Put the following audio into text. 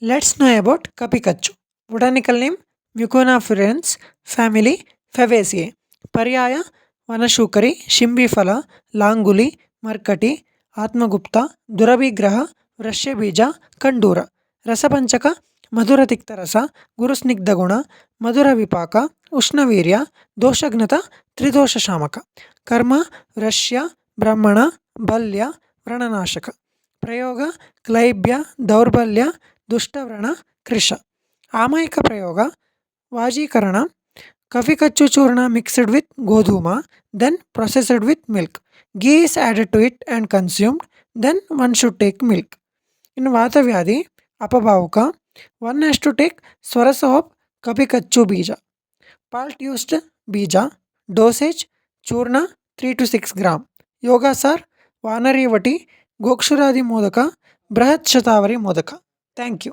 Let's know about Kapikachu. Botanical name Mucuna furans, family Fabaceae. Paryaya Vanashukari, Shimbifala, Languli, Markati, Atmagupta, Durabhigraha, Vrashyabija, Kandura. Rasapanchaka Madhura Tiktarasa, Gurusnigdaguna, Madhura Vipaka, Ushnaviriya, Doshagnata, Tridosha Shamaka. Karma Vrashya, Brahmana, Balya, Prananashaka. ಪ್ರಯೋಗ ಕ್ಲೈಬ್ಯ ದೌರ್ಬಲ್ಯ ದುಷ್ಟವ್ರಣ ಕೃಶ. ಆಮಯಿಕ ಪ್ರಯೋಗ ವಾಜೀಕರಣ ಕಫಿಕಚ್ಚು ಚೂರ್ಣ mixed with ಗೋಧೂಮ then processed with milk. Ghee is added to it and consumed then one should take milk. ಇನ್ನು ವಾತವ್ಯಾಧಿ ಅಪಭಾವುಕ 1 ಹ್ಯಾಸ್ ಟು ಟೇಕ್ ಸ್ವರಸೋಪ್ ಕಪಿಕಚ್ಚು ಬೀಜ. ಪಾಲ್ಟ್ ಯೂಸ್ಡ್ ಬೀಜ. ಡೋಸೇಜ್ ಚೂರ್ಣ 3 to 6 ಗ್ರಾಮ್. ಯೋಗಾಸಾರ್ ವಾನರಿ ವಟಿ ಗೋಕ್ಷುರಾದಿ ಮೋದಕ ಬೃಹತ್ ಶತಾವರಿ ಮೋದಕ. Thank you.